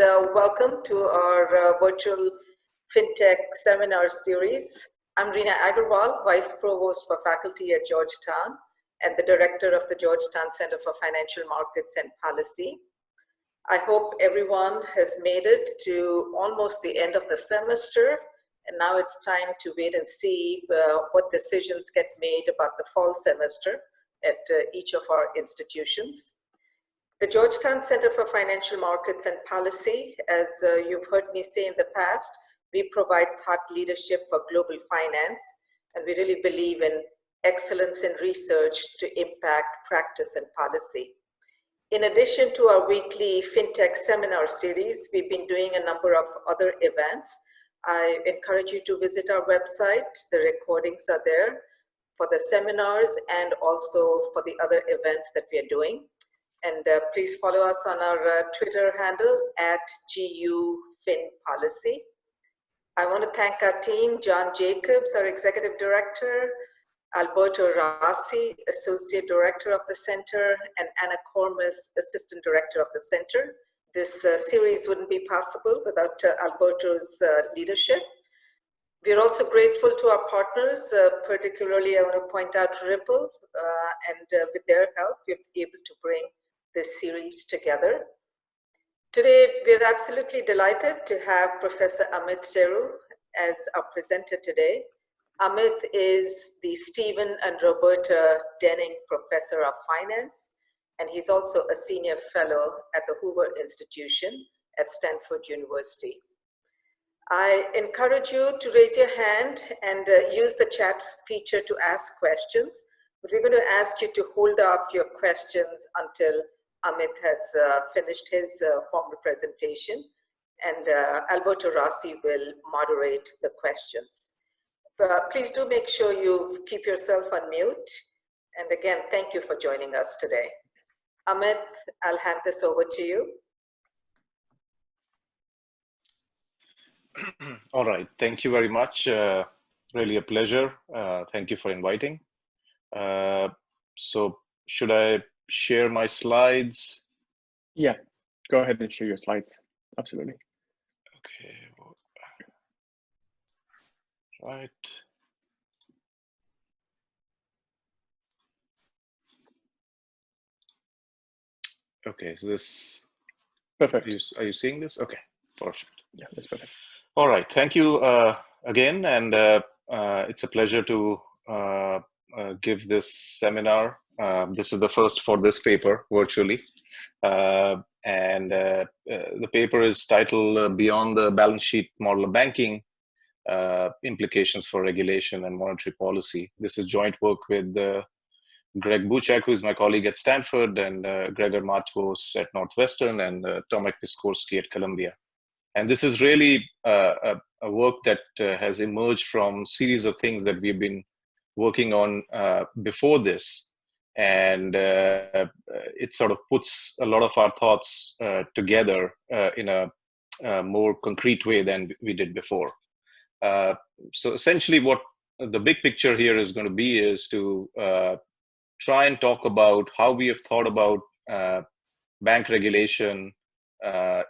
welcome to our virtual Fintech seminar series. I'm Reena Agarwal, Vice Provost for Faculty at Georgetown and the Director of the Georgetown Center for Financial Markets and Policy. I hope everyone has made it to almost the end of the semester, and now it's time to wait and see what decisions get made about the fall semester at each of our institutions. The Georgetown Center for Financial Markets and Policy, as you've heard me say in the past, we provide thought leadership for global finance, and we really believe in excellence in research to impact practice and policy. In addition to our weekly FinTech seminar series, we've been doing a number of other events. I encourage you to visit our website. The recordings are there for the seminars and also for the other events that we are doing. And please follow us on our Twitter handle at GUFinPolicy. I want to thank our team, John Jacobs, our Executive Director, Alberto Rossi, Associate Director of the Center, and Anna Kormas, Assistant Director of the Center. This series wouldn't be possible without Alberto's leadership. We're also grateful to our partners, particularly I want to point out Ripple, and with their help, we've been able to bring this series together. Today, we're absolutely delighted to have Professor Amit Seru as our presenter today. Amit is the Stephen and Roberta Denning Professor of Finance, and he's also a Senior Fellow at the Hoover Institution at Stanford University. I encourage you to raise your hand and use the chat feature to ask questions, but we're going to ask you to hold off your questions until Amit has finished his formal presentation, and Alberto Rossi will moderate the questions. Please do make sure you keep yourself on mute. And again, thank you for joining us today. Amit, I'll hand this over to you. All right, thank you very much. Really a pleasure. Thank you for inviting. So should I share my slides? Yeah, go ahead and share your slides. Absolutely. Okay. Right. Okay, so this perfect. Are you seeing this? Okay, perfect. Yeah, that's perfect. All right, thank you again, and it's a pleasure to give this seminar. This is the first for this paper virtually, and the paper is titled Beyond the Balance Sheet Model of Banking, Implications for Regulation and Monetary Policy. This is joint work with Greg Buchak, who is my colleague at Stanford, and Gregor Matkos at Northwestern, and Tomek Piskorski at Columbia. And this is really a work that has emerged from a series of things that we've been working on before this. And it sort of puts a lot of our thoughts together in a more concrete way than we did before. So essentially what the big picture here is going to be is to try and talk about how we have thought about bank regulation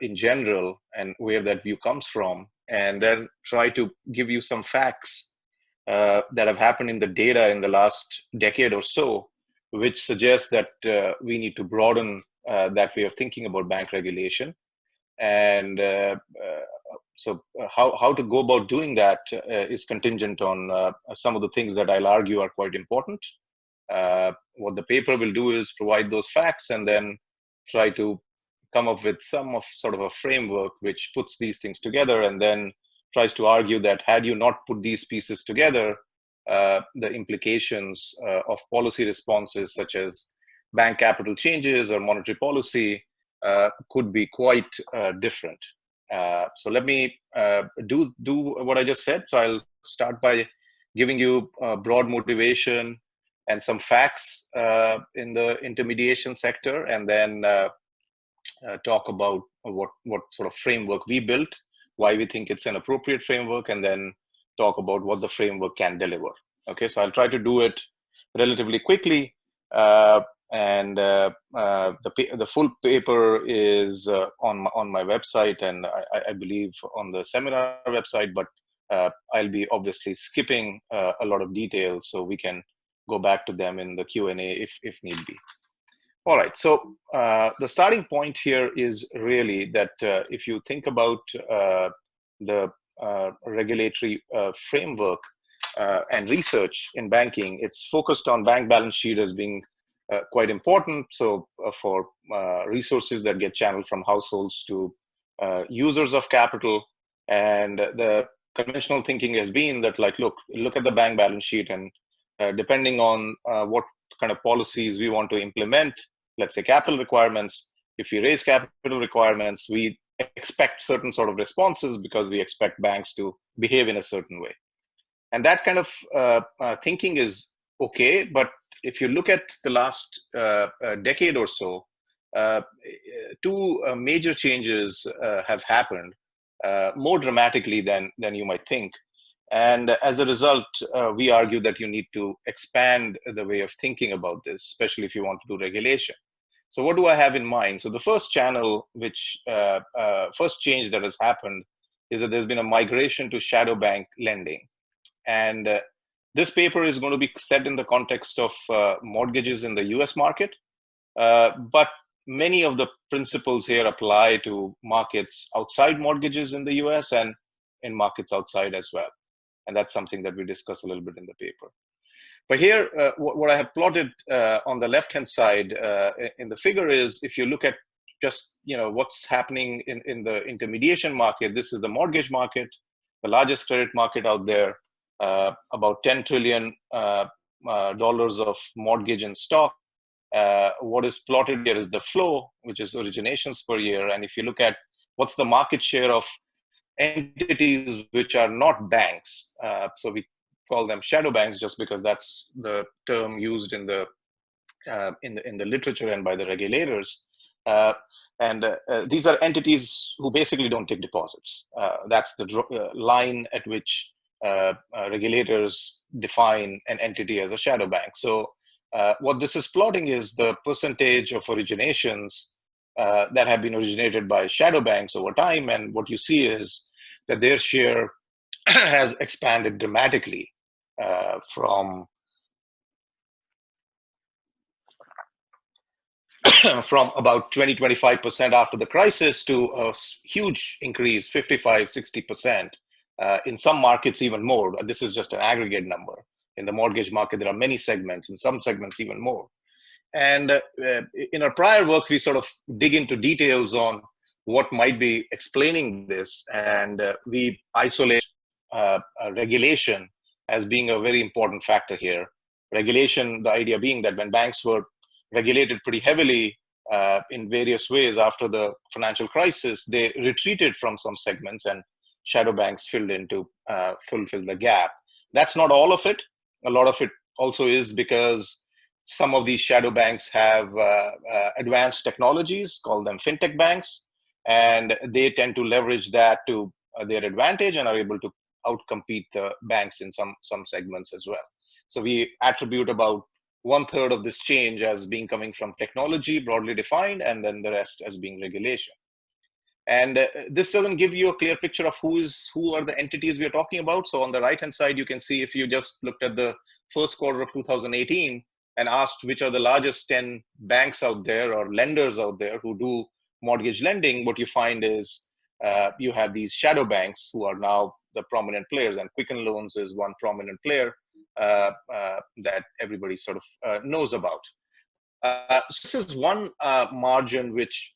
in general and where that view comes from, and then try to give you some facts that have happened in the data in the last decade or so, which suggests that we need to broaden that way of thinking about bank regulation. And so how to go about doing that is contingent on some of the things that I'll argue are quite important. What the paper will do is provide those facts and then try to come up with sort of a framework which puts these things together, and then tries to argue that had you not put these pieces together, the implications of policy responses such as bank capital changes or monetary policy could be quite different. So let me do what I just said. So I'll start by giving you a broad motivation and some facts in the intermediation sector, and then talk about what sort of framework we built, why we think it's an appropriate framework, and then talk about what the framework can deliver. Okay, so I'll try to do it relatively quickly. the full paper is on my website, and I believe on the seminar website, but I'll be obviously skipping a lot of details, so we can go back to them in the Q&A if need be. All right, so the starting point here is really that if you think about the regulatory framework and research in banking, it's focused on bank balance sheet as being quite important. So for resources that get channeled from households to users of capital, and the conventional thinking has been that, like, look at the bank balance sheet, and depending on what kind of policies we want to implement, let's say capital requirements, if we raise capital requirements, we expect certain sort of responses because we expect banks to behave in a certain way. And that kind of thinking is okay, but if you look at the last decade or so, two major changes have happened more dramatically than you might think. And as a result, we argue that you need to expand the way of thinking about this, especially if you want to do regulation. So what do I have in mind? So the first channel, first change that has happened is that there's been a migration to shadow bank lending. And this paper is going to be set in the context of mortgages in the US market. But many of the principles here apply to markets outside mortgages in the US and in markets outside as well. And that's something that we discuss a little bit in the paper. But here, what I have plotted on the left-hand side in the figure is, if you look at just what's happening in the intermediation market, this is the mortgage market, the largest credit market out there, about $10 trillion of mortgage in stock. What is plotted here is the flow, which is originations per year. And if you look at what's the market share of entities which are not banks, so we call them shadow banks just because that's the term used in the literature and by the regulators. These are entities who basically don't take deposits. That's the line at which regulators define an entity as a shadow bank. So what this is plotting is the percentage of originations that have been originated by shadow banks over time. And what you see is that their share has expanded dramatically from about 20-25% after the crisis to a huge increase, 55-60%. In some markets, even more. This is just an aggregate number. In the mortgage market, there are many segments, in some segments, even more. And in our prior work, we sort of dig into details on what might be explaining this. And we isolate regulation as being a very important factor here. Regulation, the idea being that when banks were regulated pretty heavily in various ways after the financial crisis, they retreated from some segments and shadow banks filled in to fulfill the gap. That's not all of it. A lot of it also is because some of these shadow banks have advanced technologies, call them Fintech banks, and they tend to leverage that to their advantage and are able to outcompete the banks in some segments as well. So we attribute about 1/3 of this change as being coming from technology, broadly defined, and then the rest as being regulation. And this doesn't give you a clear picture of who are the entities we are talking about. So on the right-hand side, you can see if you just looked at the first quarter of 2018 and asked which are the largest 10 banks out there or lenders out there who do mortgage lending, what you find is you have these shadow banks who are now the prominent players, and Quicken Loans is one prominent player that everybody sort of knows about. So this is one margin which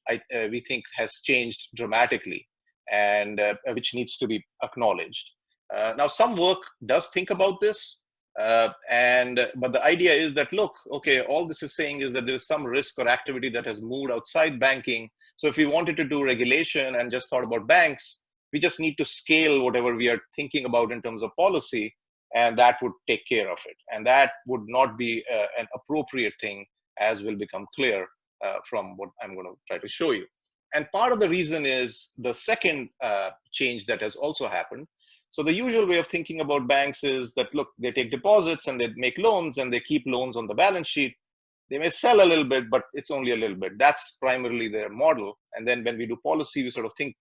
we think has changed dramatically and which needs to be acknowledged. Now, some work does think about this, but the idea is that, look, okay, all this is saying is that there is some risk or activity that has moved outside banking. So if we wanted to do regulation and just thought about banks, we just need to scale whatever we are thinking about in terms of policy, and that would take care of it. And that would not be an appropriate thing, as will become clear from what I'm going to try to show you. And part of the reason is the second change that has also happened. So the usual way of thinking about banks is that, look, they take deposits and they make loans and they keep loans on the balance sheet. They may sell a little bit, but it's only a little bit. That's primarily their model. And then when we do policy, we sort of think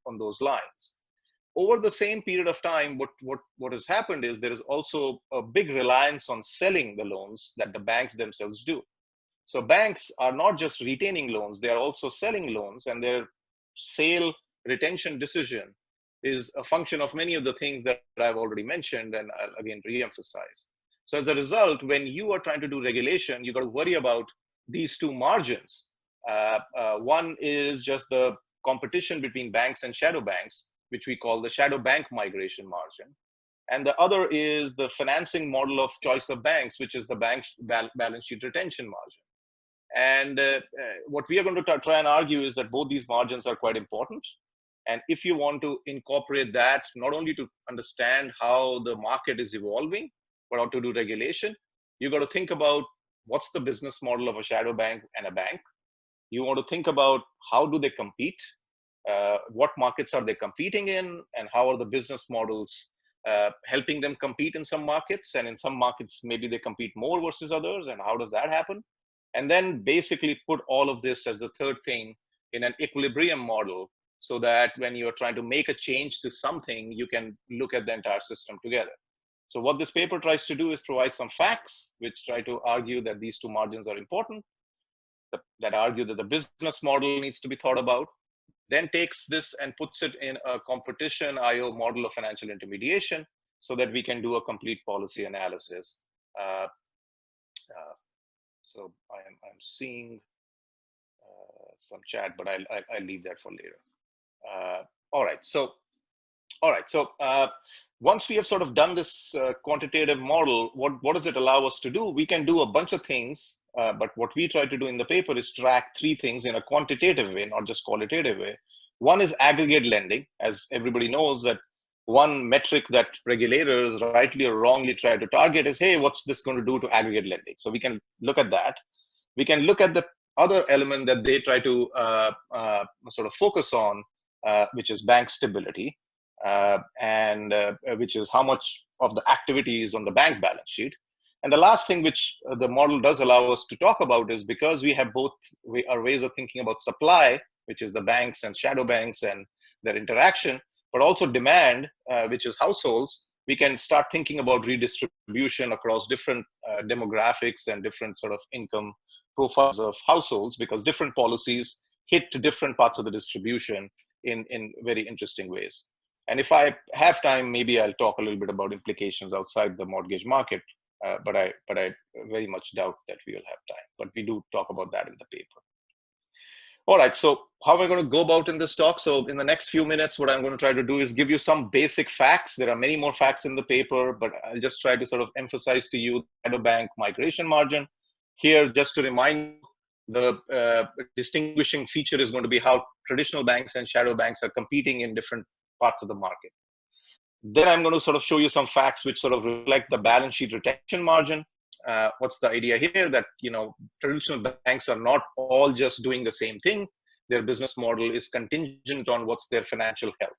on those lines. Over the same period of time, what has happened is there is also a big reliance on selling the loans that the banks themselves do. So banks are not just retaining loans, they are also selling loans, and their sale retention decision is a function of many of the things that I've already mentioned, and I'll again re-emphasize. So as a result, when you are trying to do regulation, you got to worry about these two margins. One is just the competition between banks and shadow banks, which we call the shadow bank migration margin. And the other is the financing model of choice of banks, which is the bank's balance sheet retention margin. And what we are going to try and argue is that both these margins are quite important. And if you want to incorporate that, not only to understand how the market is evolving, but how to do regulation, you got to think about what's the business model of a shadow bank and a bank. You want to think about how do they compete, what markets are they competing in, and how are the business models helping them compete in some markets, and in some markets maybe they compete more versus others, and how does that happen? And then basically put all of this as the third thing in an equilibrium model, so that when you're trying to make a change to something, you can look at the entire system together. So what this paper tries to do is provide some facts which try to argue that these two margins are important, that argue that the business model needs to be thought about, then takes this and puts it in a competition IO model of financial intermediation so that we can do a complete policy analysis. So I'm seeing some chat, but I'll leave that for later. All right. So once we have sort of done this quantitative model, what does it allow us to do? We can do a bunch of things, but what we try to do in the paper is track three things in a quantitative way, not just qualitative way. One is aggregate lending. As everybody knows, that one metric that regulators rightly or wrongly try to target is, hey, what's this going to do to aggregate lending? So we can look at that. We can look at the other element that they try to sort of focus on, which is bank stability, and which is how much of the activity is on the bank balance sheet. And the last thing which the model does allow us to talk about is, because we have both our ways of thinking about supply, which is the banks and shadow banks and their interaction, but also demand, which is households, we can start thinking about redistribution across different demographics and different sort of income profiles of households, because different policies hit to different parts of the distribution in very interesting ways. And if I have time, maybe I'll talk a little bit about implications outside the mortgage market, but I very much doubt that we will have time. But we do talk about that in the paper. All right, so how am I going to go about in this talk? So in the next few minutes, what I'm going to try to do is give you some basic facts. There are many more facts in the paper, but I'll just try to sort of emphasize to you the shadow bank migration margin. Here, just to remind you, the distinguishing feature is going to be how traditional banks and shadow banks are competing in different parts of the market. Then I'm going to sort of show you some facts which sort of reflect the balance sheet retention margin. What's the idea here? That, you know, traditional banks are not all just doing the same thing. Their business model is contingent on what's their financial health.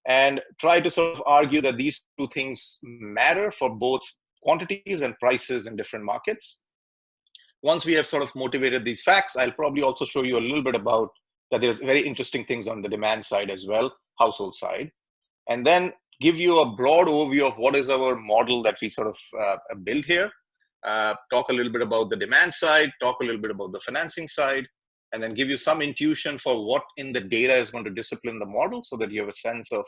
And try to sort of argue that these two things matter for both quantities and prices in different markets. Once we have sort of motivated these facts, I'll probably also show you a little bit about that there's very interesting things on the demand side as well, household side. And then give you a broad overview of what is our model that we sort of build here. Talk a little bit about the demand side, talk a little bit about the financing side, and then give you some intuition for what in the data is going to discipline the model, so that you have a sense of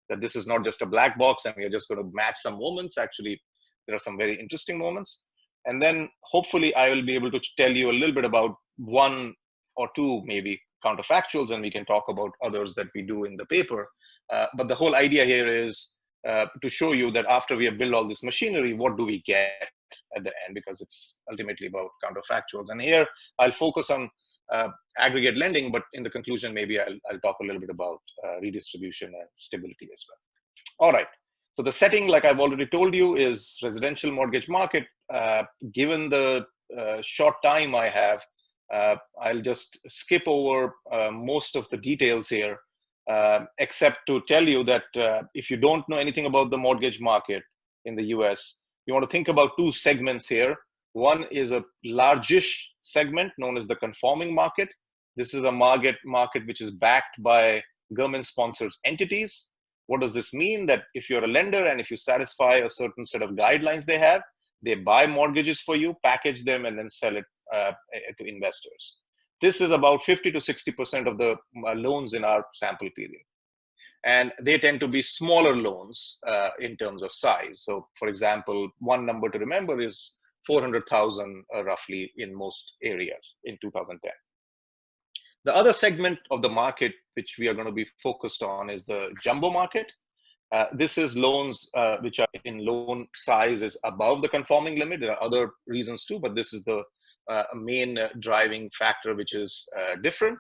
that this is not just a black box and you're just going to match some moments. Actually, there are some very interesting moments. And then hopefully I will be able to tell you a little bit about one or two maybe counterfactuals, and we can talk about others that we do in the paper. But the whole idea here is to show you that after we have built all this machinery, what do we get at the end, because it's ultimately about counterfactuals. And here I'll focus on aggregate lending, but in the conclusion, maybe I'll talk a little bit about redistribution and stability as well. All right. So the setting, like I've already told you, is residential mortgage market. Given the short time I have, I'll just skip over most of the details here, except to tell you that if you don't know anything about the mortgage market in the US, you want to think about two segments here. One is a largish segment known as the conforming market. This is a market which is backed by government-sponsored entities. What does this mean? That if you're a lender and if you satisfy a certain set of guidelines they have, they buy mortgages for you, package them, and then sell it to investors. This is about 50 to 60% of the loans in our sample period. And they tend to be smaller loans in terms of size. So for example, one number to remember is 400,000 roughly in most areas in 2010. The other segment of the market which we are going to be focused on is the jumbo market. This is loans which are in loan size is above the conforming limit. There are other reasons too, but this is the main driving factor which is different.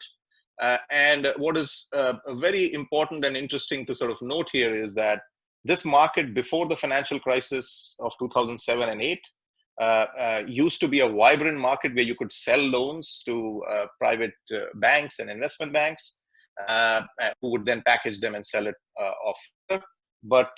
And what is very important and interesting to sort of note here is that this market before the financial crisis of 2007 and 8 used to be a vibrant market where you could sell loans to private banks and investment banks who would then package them and sell it off. But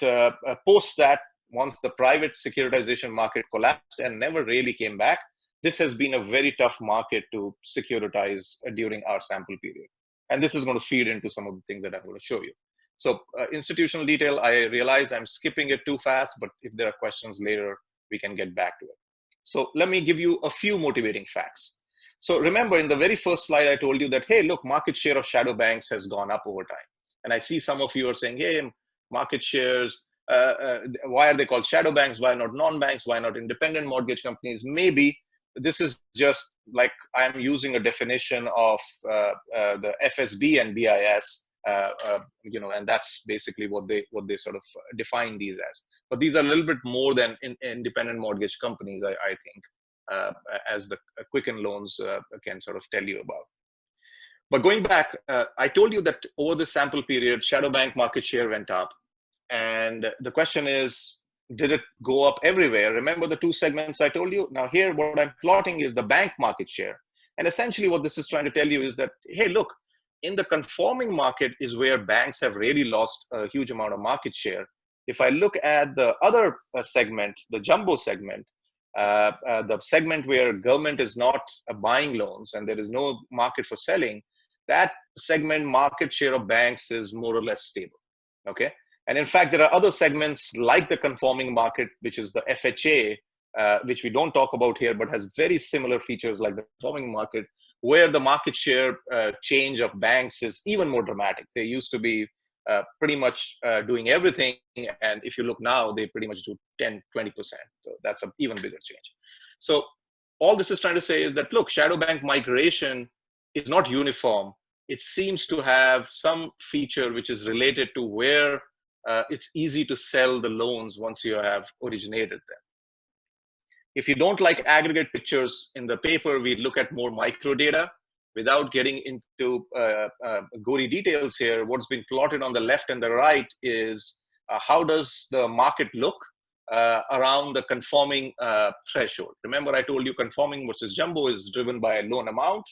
post that, once the private securitization market collapsed and never really came back, this has been a very tough market to securitize during our sample period. And this is going to feed into some of the things that I'm going to show you. So institutional detail, I realize I'm skipping it too fast, but if there are questions later, we can get back to it. So let me give you a few motivating facts. So remember, in the very first slide, I told you that, hey, look, market share of shadow banks has gone up over time. And I see some of you are saying, hey, market shares, why are they called shadow banks? Why not non-banks? Why not independent mortgage companies? Maybe this is just like I'm using a definition of the FSB and BIS, and that's basically what they sort of define these as. But these are a little bit more than independent mortgage companies, I think, as the Quicken loans can sort of tell you about. But going back, I told you that over the sample period, shadow bank market share went up. And the question is, did it go up everywhere? Remember the two segments I told you? Now here, what I'm plotting is the bank market share. And essentially what this is trying to tell you is that, hey, look, in the conforming market is where banks have really lost a huge amount of market share. If I look at the other segment, the jumbo segment, the segment where government is not buying loans and there is no market for selling, that segment market share of banks is more or less stable, okay? And in fact, there are other segments like the conforming market, which is the FHA, which we don't talk about here, but has very similar features like the conforming market, where the market share change of banks is even more dramatic. They used to be pretty much doing everything. And if you look now, they pretty much do 10, 20%. So that's an even bigger change. So all this is trying to say is that, look, shadow bank migration is not uniform. It seems to have some feature which is related to where it's easy to sell the loans once you have originated them. If you don't like aggregate pictures in the paper, we look at more micro data. Without getting into gory details here, what's been plotted on the left and the right is how does the market look around the conforming threshold. Remember, I told you conforming versus jumbo is driven by a loan amount.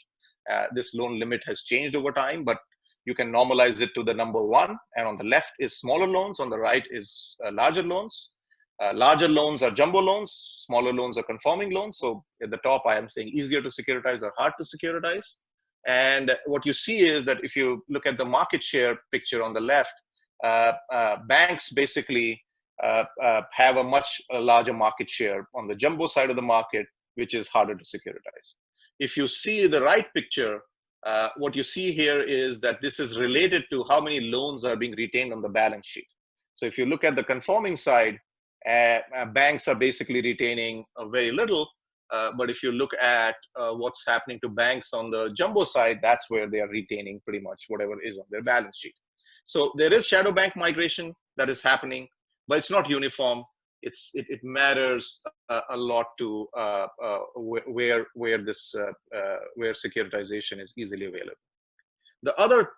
This loan limit has changed over time, but you can normalize it to the number one. And on the left is smaller loans, on the right is larger loans. Larger loans are jumbo loans, smaller loans are conforming loans. So at the top, I am saying easier to securitize or hard to securitize. And what you see is that if you look at the market share picture on the left, banks basically have a much larger market share on the jumbo side of the market, which is harder to securitize. If you see the right picture, what you see here is that this is related to how many loans are being retained on the balance sheet. So if you look at the conforming side, banks are basically retaining very little. But if you look at what's happening to banks on the jumbo side, that's where they are retaining pretty much whatever is on their balance sheet. So there is shadow bank migration that is happening, but it's not uniform. It matters a lot to where securitization is easily available. The other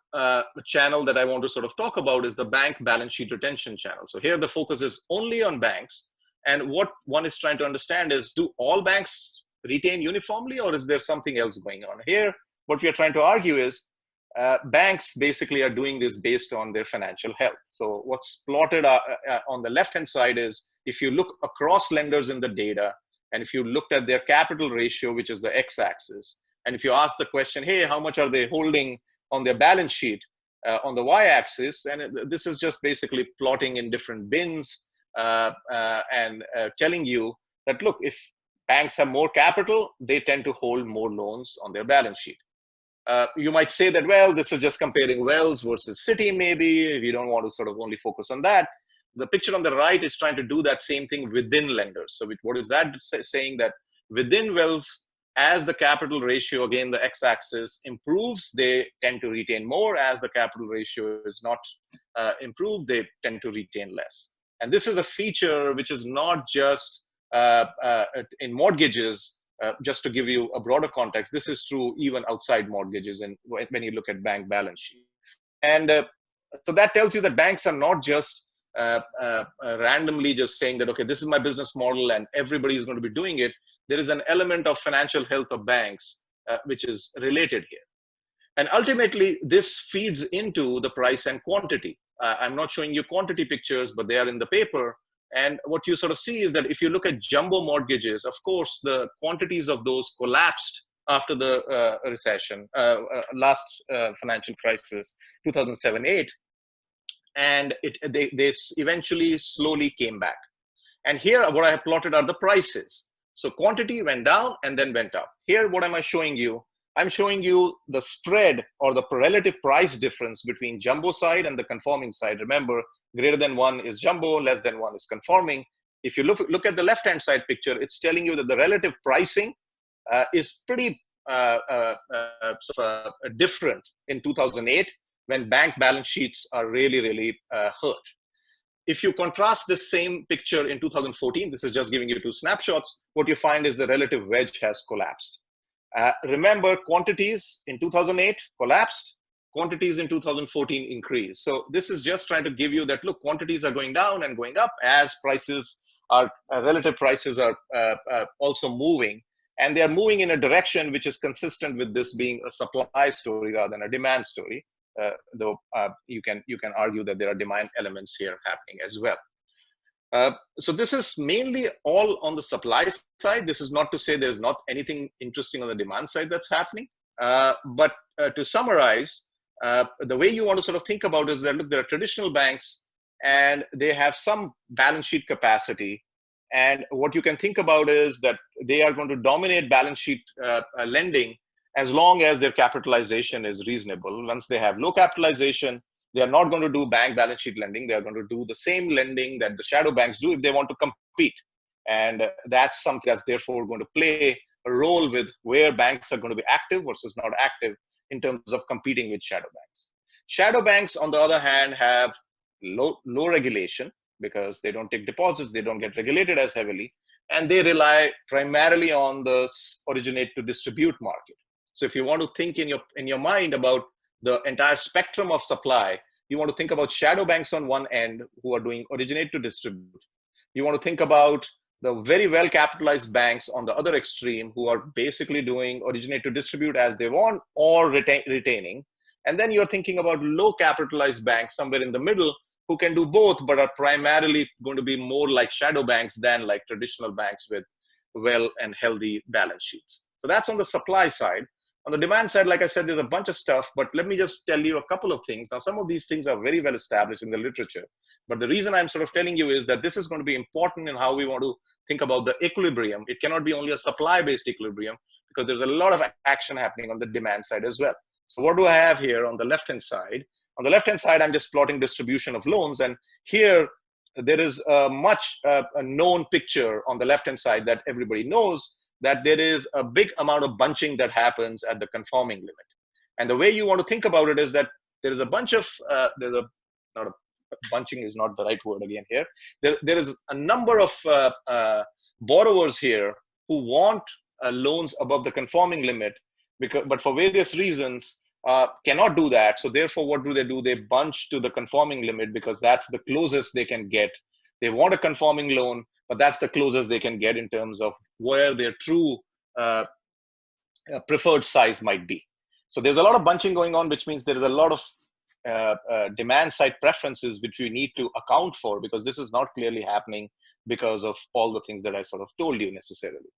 channel that I want to sort of talk about is the bank balance sheet retention channel. So here the focus is only on banks. And what one is trying to understand is, do all banks retain uniformly, or is there something else going on? Here, what we are trying to argue is banks basically are doing this based on their financial health. So what's plotted on the left-hand side is, if you look across lenders in the data, and if you looked at their capital ratio, which is the x-axis, and if you ask the question, hey, how much are they holding on their balance sheet on the y-axis, and this is just basically plotting in different bins and telling you that, look, if banks have more capital, they tend to hold more loans on their balance sheet. You might say that, well, this is just comparing Wells versus Citi, maybe, if you don't want to sort of only focus on that. The picture on the right is trying to do that same thing within lenders. So what is that saying? That within Wells, as the capital ratio, again, the x-axis improves, they tend to retain more. As the capital ratio is not improved, they tend to retain less. And this is a feature which is not just in mortgages. Just to give you a broader context, this is true even outside mortgages and when you look at bank balance sheet. And so that tells you that banks are not just randomly just saying that, okay, this is my business model and everybody is going to be doing it. There is an element of financial health of banks which is related here. And ultimately, this feeds into the price and quantity. I'm not showing you quantity pictures, but they are in the paper. And what you sort of see is that if you look at jumbo mortgages, of course, the quantities of those collapsed after the recession, last financial crisis, 2007-8, and they eventually slowly came back. And here, what I have plotted are the prices. So quantity went down and then went up. Here, what am I showing you? I'm showing you the spread or the relative price difference between jumbo side and the conforming side. Remember, greater than 1 is jumbo, less than 1 is conforming. If you look at the left-hand side picture, it's telling you that the relative pricing is pretty different in 2008 when bank balance sheets are really, really hurt. If you contrast this same picture in 2014, this is just giving you 2 snapshots, what you find is the relative wedge has collapsed. Remember, quantities in 2008 collapsed, quantities in 2014 increased. So this is just trying to give you that, look, quantities are going down and going up as prices are, relative prices are also moving. And they are moving in a direction which is consistent with this being a supply story rather than a demand story. Though you can argue that there are demand elements here happening as well. So this is mainly all on the supply side. This is not to say there's not anything interesting on the demand side that's happening. But to summarize, the way you want to sort of think about it is that, look, there are traditional banks and they have some balance sheet capacity. And what you can think about is that they are going to dominate balance sheet lending as long as their capitalization is reasonable. Once they have low capitalization, they are not going to do bank balance sheet lending. They are going to do the same lending that the shadow banks do if they want to compete. And that's something that's therefore going to play a role with where banks are going to be active versus not active in terms of competing with shadow banks. Shadow banks, on the other hand, have low regulation because they don't take deposits, they don't get regulated as heavily, and they rely primarily on the originate to distribute market. So if you want to think in your mind about the entire spectrum of supply, you want to think about shadow banks on one end who are doing originate to distribute. You want to think about the very well capitalized banks on the other extreme who are basically doing originate to distribute as they want or retaining. And then you're thinking about low capitalized banks somewhere in the middle who can do both, but are primarily going to be more like shadow banks than like traditional banks with well and healthy balance sheets. So that's on the supply side. On the demand side, like I said, there's a bunch of stuff, but let me just tell you a couple of things. Now, some of these things are very well established in the literature, but the reason I'm sort of telling you is that this is going to be important in how we want to think about the equilibrium. It cannot be only a supply-based equilibrium because there's a lot of action happening on the demand side as well. So what do I have here on the left-hand side? On the left-hand side, I'm just plotting distribution of loans. And here, there is a known picture on the left-hand side that everybody knows, that there is a big amount of bunching that happens at the conforming limit. And the way you want to think about it is that there is a bunch of, bunching is not the right word again here. There is a number of borrowers here who want loans above the conforming limit, but for various reasons cannot do that. So therefore, what do? They bunch to the conforming limit because that's the closest they can get. They want a conforming loan, but that's the closest they can get in terms of where their true preferred size might be. So there's a lot of bunching going on, which means there is a lot of demand side preferences which we need to account for because this is not clearly happening because of all the things that I sort of told you necessarily.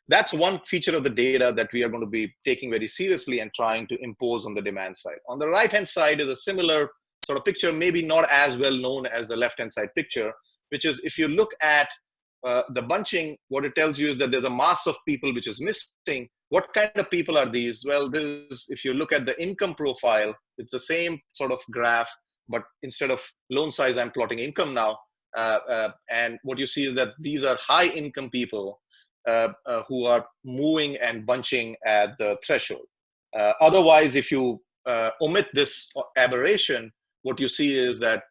That's one feature of the data that we are going to be taking very seriously and trying to impose on the demand side. On the right-hand side is a similar sort of picture, maybe not as well known as the left-hand side picture, which is if you look at the bunching, what it tells you is that there's a mass of people which is missing. What kind of people are these? Well, if you look at the income profile, it's the same sort of graph, but instead of loan size, I'm plotting income now. And what you see is that these are high income people who are moving and bunching at the threshold. Otherwise, if you omit this aberration, what you see is that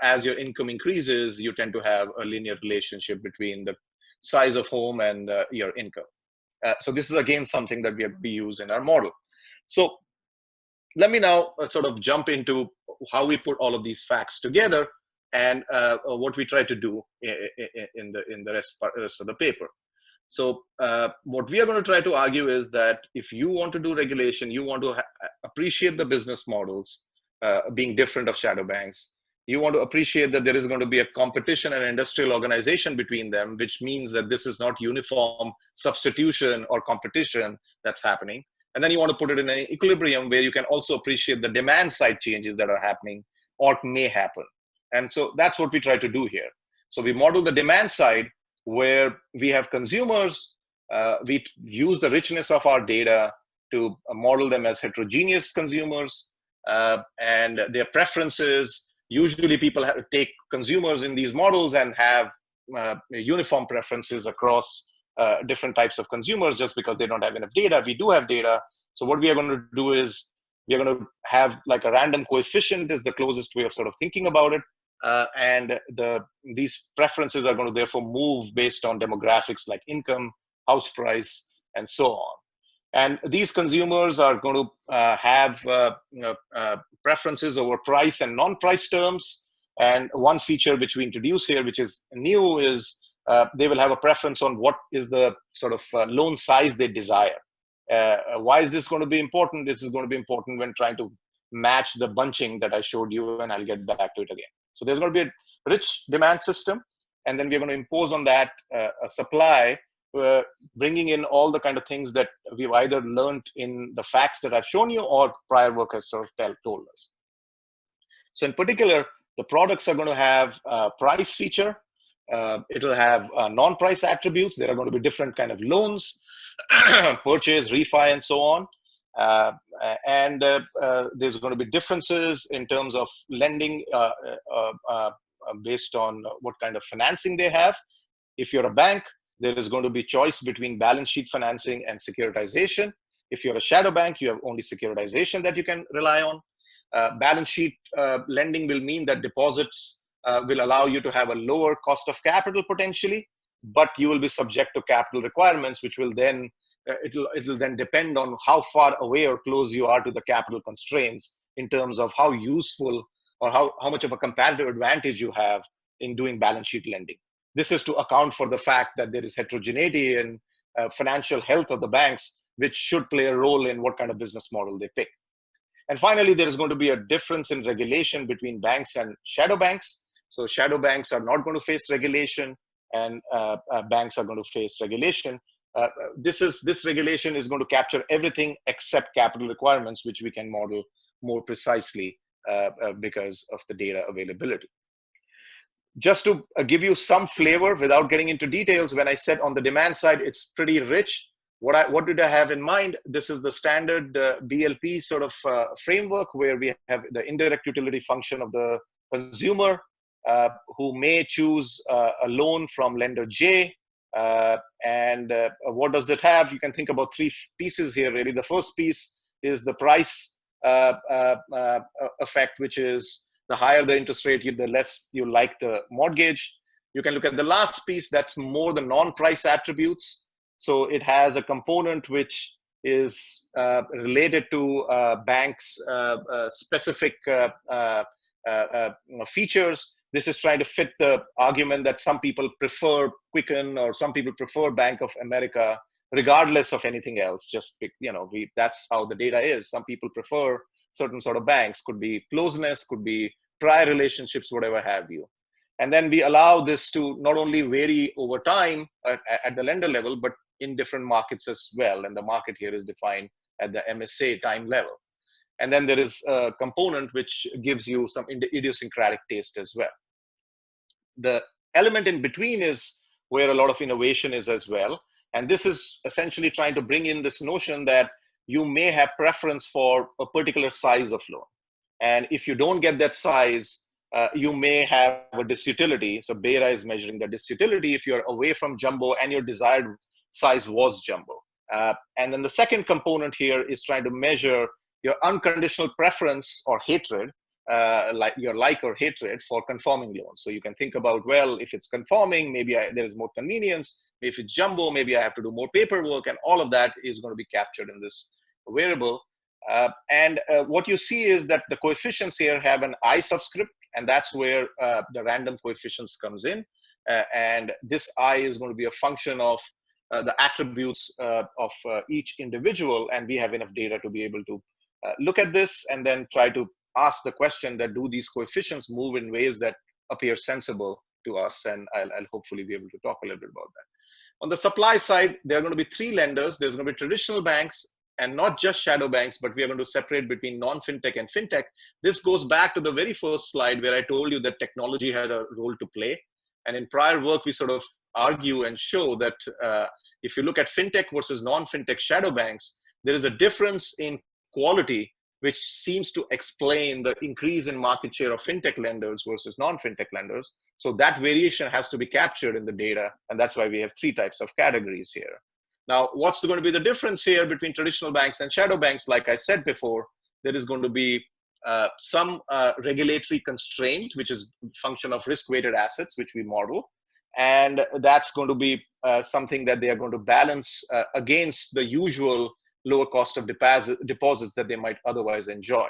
as your income increases, you tend to have a linear relationship between the size of home and your income. So this is again something that we have to use in our model. So let me now sort of jump into how we put all of these facts together and what we try to do in the rest of the paper. So what we are going to try to argue is that if you want to do regulation, you want to appreciate the business models being different of shadow banks. You want to appreciate that there is going to be a competition and industrial organization between them, which means that this is not uniform substitution or competition that's happening. And then you want to put it in an equilibrium where you can also appreciate the demand side changes that are happening or may happen. And so that's what we try to do here. So we model the demand side where we have consumers. We use the richness of our data to model them as heterogeneous consumers and their preferences. Usually people take consumers in these models and have uniform preferences across different types of consumers just because they don't have enough data. We do have data. So what we are going to do is we are going to have like a random coefficient is the closest way of sort of thinking about it. And these preferences are going to therefore move based on demographics like income, house price, and so on. And these consumers are going to have preferences over price and non-price terms. And one feature which we introduce here, which is new, is they will have a preference on what is the sort of loan size they desire. Why is this going to be important? This is going to be important when trying to match the bunching that I showed you, and I'll get back to it again. So there's going to be a rich demand system, and then we're going to impose on that a supply, bringing in all the kind of things that we've either learned in the facts that I've shown you or prior work has sort of told us. So in particular, the products are going to have a price feature. It'll have non-price attributes. There are going to be different kind of loans, purchase, refi, and so on. There's going to be differences in terms of lending based on what kind of financing they have. If you're a bank, there is going to be choice between balance sheet financing and securitization. If you're a shadow bank, you have only securitization that you can rely on. Balance sheet lending will mean that deposits will allow you to have a lower cost of capital potentially, but you will be subject to capital requirements, which will then it'll then depend on how far away or close you are to the capital constraints in terms of how useful or how much of a competitive advantage you have in doing balance sheet lending. This is to account for the fact that there is heterogeneity in financial health of the banks, which should play a role in what kind of business model they pick. And finally, there is going to be a difference in regulation between banks and shadow banks. So shadow banks are not going to face regulation, and banks are going to face regulation. This regulation is going to capture everything except capital requirements, which we can model more precisely because of the data availability. Just to give you some flavor without getting into details, when I said on the demand side, it's pretty rich. What did I have in mind? This is the standard BLP sort of framework where we have the indirect utility function of the consumer who may choose a loan from lender J. What does it have? You can think about three pieces here, really. The first piece is the price effect, which is the higher the interest rate, the less you like the mortgage. You can look at the last piece, that's more the non-price attributes. So it has a component which is related to banks' specific features. This is trying to fit the argument that some people prefer Quicken or some people prefer Bank of America, regardless of anything else. Just, that's how the data is. Some people prefer certain sort of banks, could be closeness, could be prior relationships, whatever have you. And then we allow this to not only vary over time at the lender level, but in different markets as well. And the market here is defined at the MSA time level. And then there is a component which gives you some idiosyncratic taste as well. The element in between is where a lot of innovation is as well. And this is essentially trying to bring in this notion that you may have preference for a particular size of loan. And if you don't get that size, you may have a disutility. So Beta is measuring the disutility if you're away from jumbo and your desired size was jumbo. And then the second component here is trying to measure your unconditional preference or hatred, like your like or hatred for conforming loans. So you can think about, well, if it's conforming, maybe there's more convenience. If it's jumbo, maybe I have to do more paperwork, and all of that is going to be captured in this variable. And what you see is that the coefficients here have an I subscript, and that's where the random coefficients comes in. And this I is going to be a function of the attributes of each individual, and we have enough data to be able to look at this and then try to ask the question that do these coefficients move in ways that appear sensible to us, and I'll hopefully be able to talk a little bit about that. On the supply side, there are going to be three lenders. There's going to be traditional banks, and not just shadow banks, but we are going to separate between non-fintech and fintech. This goes back to the very first slide where I told you that technology had a role to play. And in prior work, we sort of argue and show that if you look at fintech versus non-fintech shadow banks, there is a difference in quality, which seems to explain the increase in market share of fintech lenders versus non-fintech lenders. So that variation has to be captured in the data, and that's why we have three types of categories here. Now, what's going to be the difference here between traditional banks and shadow banks? Like I said before, there is going to be some regulatory constraint, which is a function of risk-weighted assets, which we model. And that's going to be something that they are going to balance against the usual lower cost of deposits that they might otherwise enjoy.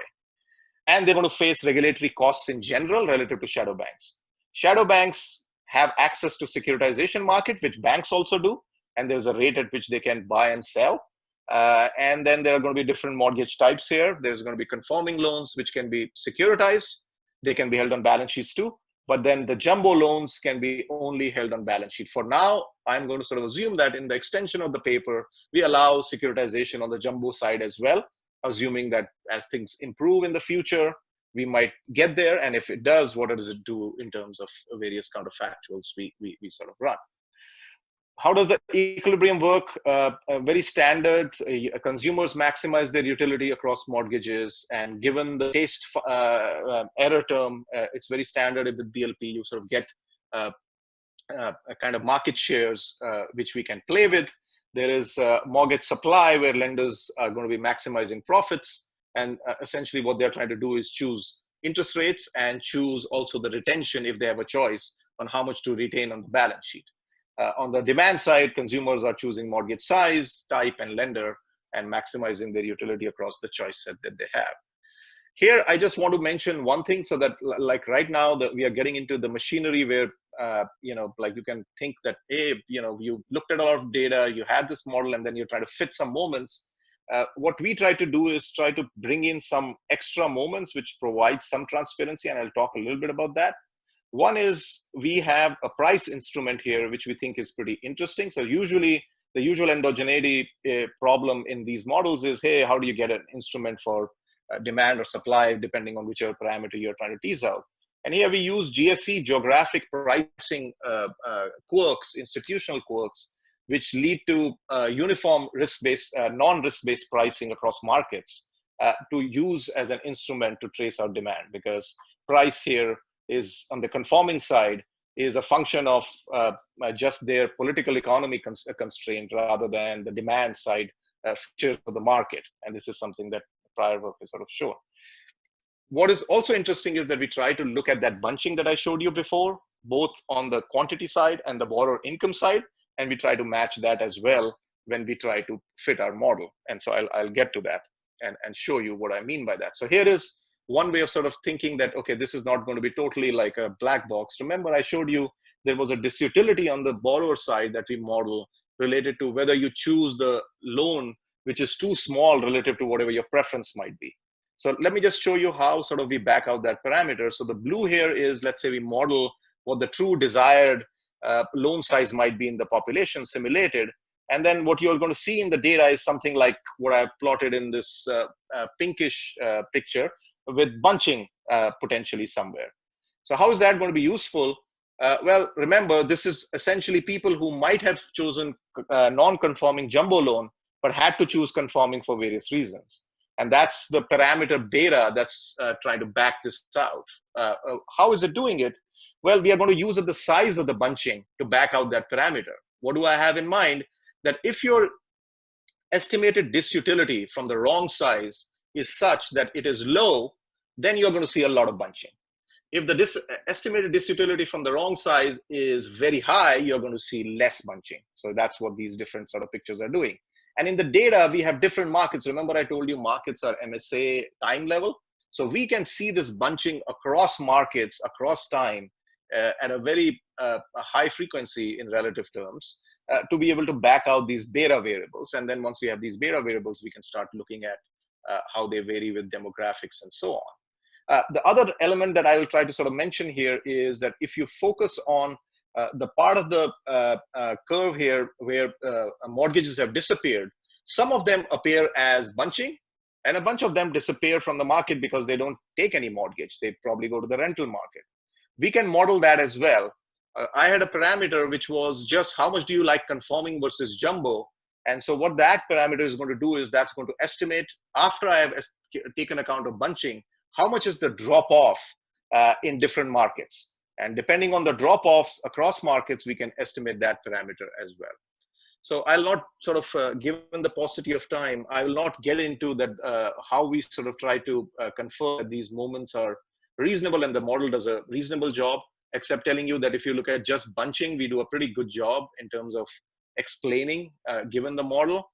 And they're going to face regulatory costs in general relative to shadow banks. Shadow banks have access to securitization market, which banks also do. And there's a rate at which they can buy and sell. And then there are going to be different mortgage types here. There's going to be conforming loans, which can be securitized. They can be held on balance sheets too. But then the jumbo loans can be only held on balance sheet. For now, I'm going to sort of assume that in the extension of the paper, we allow securitization on the jumbo side as well, assuming that as things improve in the future, we might get there. And if it does, what does it do in terms of various counterfactuals we sort of run? How does the equilibrium work? Very standard. Consumers maximize their utility across mortgages, and given the taste error term, it's very standard with BLP. You sort of get a kind of market shares which we can play with. There is mortgage supply where lenders are going to be maximizing profits, and essentially what they're trying to do is choose interest rates and choose also the retention if they have a choice on how much to retain on the balance sheet. On the demand side, consumers are choosing mortgage size, type, and lender, and maximizing their utility across the choice set that they have. Here, I just want to mention one thing, so that like right now that we are getting into the machinery where, like you can think that, hey, you looked at a lot of data, you had this model, and then you're trying to fit some moments. What we try to do is try to bring in some extra moments which provide some transparency, and I'll talk a little bit about that. One is we have a price instrument here, which we think is pretty interesting. So usually the usual endogeneity problem in these models is, hey, how do you get an instrument for demand or supply, depending on whichever parameter you're trying to tease out? And here we use GSE, geographic pricing quirks, institutional quirks, which lead to uniform risk-based, non-risk-based pricing across markets to use as an instrument to trace out demand, because price here is on the conforming side is a function of just their political economy constraint rather than the demand side features of the market. And this is something that prior work has sort of shown. What is also interesting is that we try to look at that bunching that I showed you before, both on the quantity side and the borrower income side, and we try to match that as well when we try to fit our model. And so I'll get to that and show you what I mean by that. So here is one way of sort of thinking that, okay, this is not going to be totally like a black box. Remember, I showed you there was a disutility on the borrower side that we model related to whether you choose the loan which is too small relative to whatever your preference might be. So let me just show you how sort of we back out that parameter. So the blue here is, let's say we model what the true desired loan size might be in the population simulated. And then what you're going to see in the data is something like what I've plotted in this pinkish picture with bunching potentially somewhere. So how is that going to be useful? Well, remember, this is essentially people who might have chosen non-conforming jumbo loan, but had to choose conforming for various reasons. And that's the parameter beta that's trying to back this out. How is it doing it? Well, we are going to use the size of the bunching to back out that parameter. What do I have in mind? That if your estimated disutility from the wrong size is such that it is low, then you're going to see a lot of bunching. If the estimated disutility from the wrong size is very high, you're going to see less bunching. So that's what these different sort of pictures are doing. And in the data, we have different markets. Remember, I told you markets are MSA time level. So we can see this bunching across markets, across time, at a very high frequency in relative terms, to be able to back out these beta variables. And then once we have these beta variables, we can start looking at how they vary with demographics and so on. The other element that I will try to sort of mention here is that if you focus on the part of the curve here where mortgages have disappeared, some of them appear as bunching, and a bunch of them disappear from the market because they don't take any mortgage. They probably go to the rental market. We can model that as well. I had a parameter which was just how much do you like conforming versus jumbo. And so what that parameter is going to do is that's going to estimate, after I have taken account of bunching, how much is the drop off in different markets. And depending on the drop offs across markets, we can estimate that parameter as well. So I'll not sort of, given the paucity of time, I will not get into that, how we sort of try to confirm that these moments are reasonable and the model does a reasonable job, except telling you that if you look at just bunching, we do a pretty good job in terms of explaining, given the model.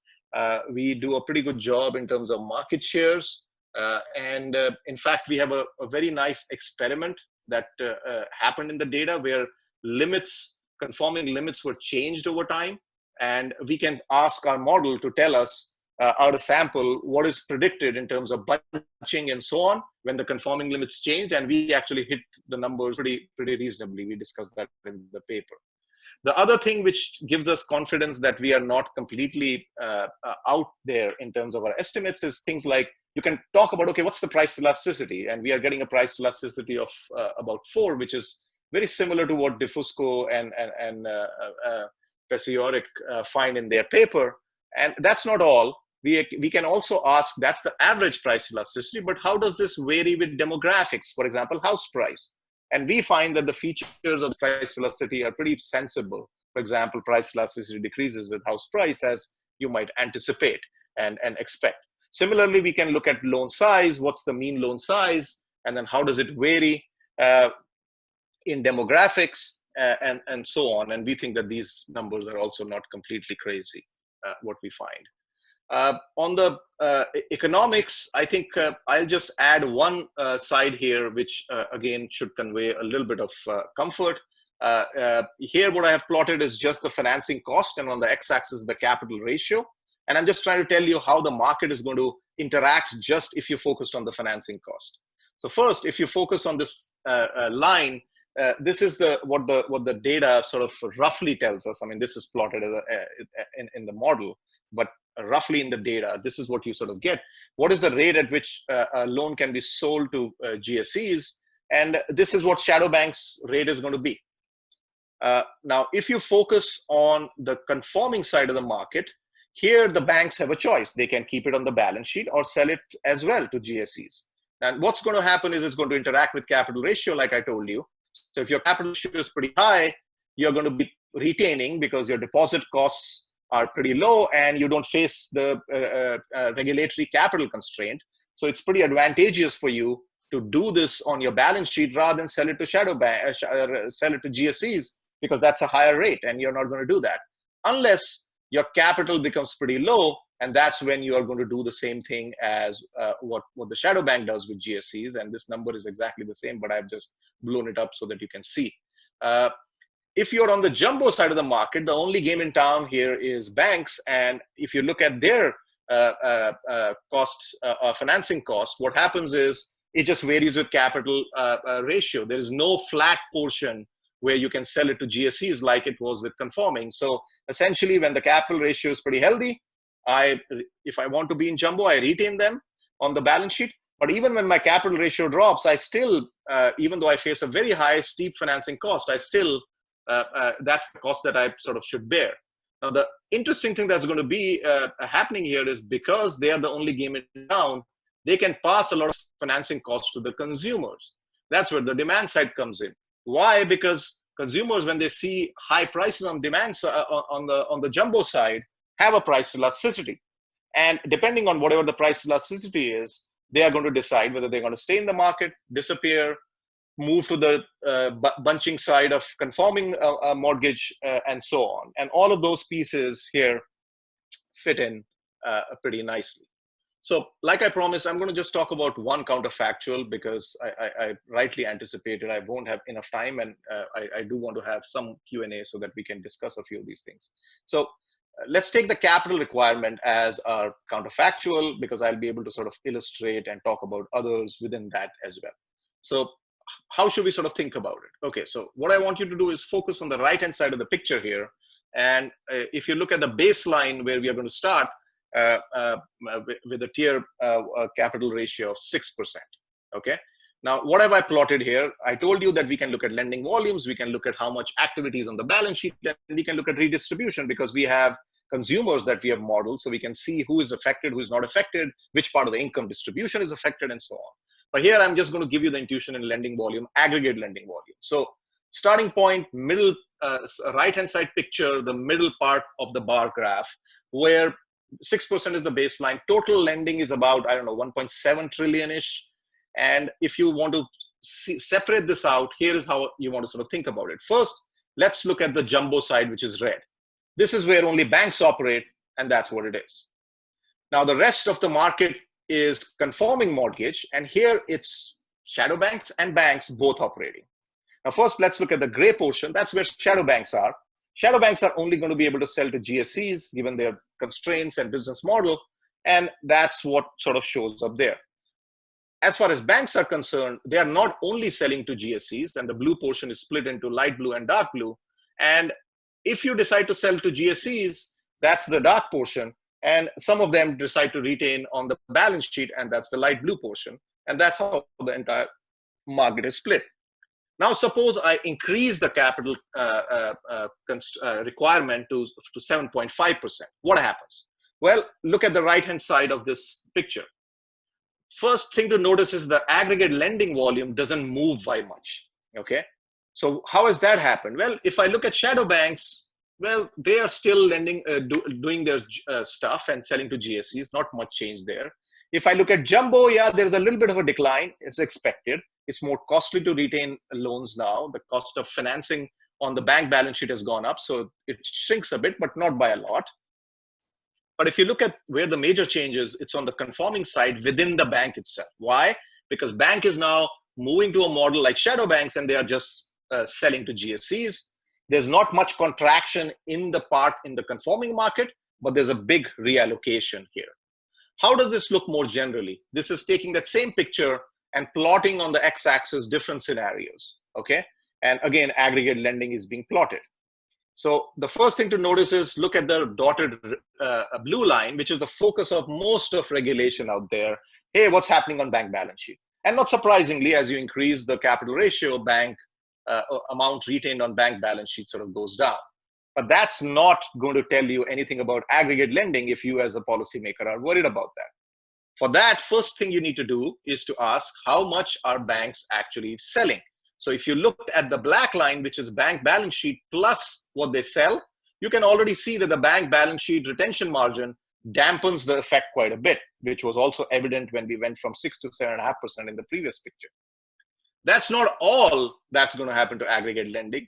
We do a pretty good job in terms of market shares. And in fact, we have a very nice experiment that happened in the data where conforming limits were changed over time. And we can ask our model to tell us out of sample what is predicted in terms of bunching and so on when the conforming limits change. And we actually hit the numbers pretty reasonably. We discussed that in the paper. The other thing which gives us confidence that we are not completely out there in terms of our estimates is things like, you can talk about, okay, what's the price elasticity? And we are getting a price elasticity of about 4, which is very similar to what DeFusco and Pesioric find in their paper. And that's not all. We can also ask, that's the average price elasticity, but how does this vary with demographics? For example, house price. And we find that the features of price elasticity are pretty sensible. For example, price elasticity decreases with house price, as you might anticipate and expect. Similarly, we can look at loan size. What's the mean loan size? And then how does it vary in demographics and so on. And we think that these numbers are also not completely crazy, what we find. On the economics, I think I'll just add one side here, which again should convey a little bit of comfort. Here, what I have plotted is just the financing cost, and on the x-axis, the capital ratio. And I'm just trying to tell you how the market is going to interact just if you focused on the financing cost. So first, if you focus on this line, this is what the data sort of roughly tells us. I mean, this is plotted in the model, but roughly in the data, this is what you sort of get. What is the rate at which a loan can be sold to GSEs? And this is what shadow banks' rate is going to be. Now, if you focus on the conforming side of the market, here the banks have a choice. They can keep it on the balance sheet or sell it as well to GSEs. And what's going to happen is it's going to interact with capital ratio, like I told you. So if your capital ratio is pretty high, you're going to be retaining because your deposit costs are pretty low and you don't face the regulatory capital constraint. So it's pretty advantageous for you to do this on your balance sheet rather than sell it to shadow bank, sell it to GSEs, because that's a higher rate and you're not going to do that. Unless your capital becomes pretty low, and that's when you are going to do the same thing as what the shadow bank does with GSEs. And this number is exactly the same, but I've just blown it up so that you can see. If you're on the jumbo side of the market, the only game in town here is banks. And if you look at their costs, financing costs, what happens is it just varies with capital ratio. There is no flat portion where you can sell it to GSEs like it was with conforming. So essentially, when the capital ratio is pretty healthy, if I want to be in jumbo, I retain them on the balance sheet. But even when my capital ratio drops, I still, even though I face a very high, steep financing cost, I still, that's the cost that I sort of should bear. Now, the interesting thing that's going to be happening here is because they are the only game in town, they can pass a lot of financing costs to the consumers. That's where the demand side comes in. Why? Because consumers, when they see high prices on demand on the jumbo side, have a price elasticity. And depending on whatever the price elasticity is, they are going to decide whether they're going to stay in the market, disappear, move to the bunching side of conforming mortgage, and so on. And all of those pieces here fit in pretty nicely. So like I promised, I'm going to just talk about one counterfactual because I rightly anticipated I won't have enough time, and I do want to have some Q&A so that we can discuss a few of these things. So let's take the capital requirement as our counterfactual, because I'll be able to sort of illustrate and talk about others within that as well. So how should we sort of think about it? Okay, so what I want you to do is focus on the right-hand side of the picture here. And if you look at the baseline where we are going to start with a tier capital ratio of 6%, okay? Now, what have I plotted here? I told you that we can look at lending volumes, we can look at how much activity is on the balance sheet, and we can look at redistribution because we have consumers that we have modeled, so we can see who is affected, who is not affected, which part of the income distribution is affected, and so on. But here, I'm just going to give you the intuition in lending volume, aggregate lending volume. So starting point, middle, right-hand side picture, the middle part of the bar graph, where 6% is the baseline. Total lending is about, I don't know, 1.7 trillion-ish. And if you want to separate this out, here is how you want to sort of think about it. First, let's look at the jumbo side, which is red. This is where only banks operate, and that's what it is. Now, the rest of the market is conforming mortgage, and here it's shadow banks and banks both operating. Now, first, let's look at the gray portion. That's where shadow banks are. Shadow banks are only going to be able to sell to GSEs given their constraints and business model, and that's what sort of shows up there. As far as banks are concerned, they are not only selling to GSEs, and the blue portion is split into light blue and dark blue. And if you decide to sell to GSEs, that's the dark portion, and some of them decide to retain on the balance sheet, and that's the light blue portion. And that's how the entire market is split. Now, suppose I increase the capital requirement to 7.5%. What happens? Well, look at the right-hand side of this picture. First thing to notice is the aggregate lending volume doesn't move by much, okay? So how has that happened? Well, if I look at shadow banks, well, they are still lending, doing their stuff and selling to GSEs, not much change there. If I look at jumbo, yeah, there's a little bit of a decline, it's expected. It's more costly to retain loans now. The cost of financing on the bank balance sheet has gone up, so it shrinks a bit, but not by a lot. But if you look at where the major change is, it's on the conforming side within the bank itself. Why? Because bank is now moving to a model like shadow banks, and they are just selling to GSEs. There's not much contraction in the part in the conforming market, but there's a big reallocation here. How does this look more generally? This is taking that same picture and plotting on the x-axis different scenarios, okay? And again, aggregate lending is being plotted. So the first thing to notice is look at the dotted blue line, which is the focus of most of regulation out there. Hey, what's happening on bank balance sheet? And not surprisingly, as you increase the capital ratio, bank amount retained on bank balance sheet sort of goes down. But that's not going to tell you anything about aggregate lending if you as a policymaker are worried about that. For that, first thing you need to do is to ask how much are banks actually selling? So if you look at the black line, which is bank balance sheet plus what they sell, you can already see that the bank balance sheet retention margin dampens the effect quite a bit, which was also evident when we went from 6 to 7.5% in the previous picture. That's not all that's going to happen to aggregate lending.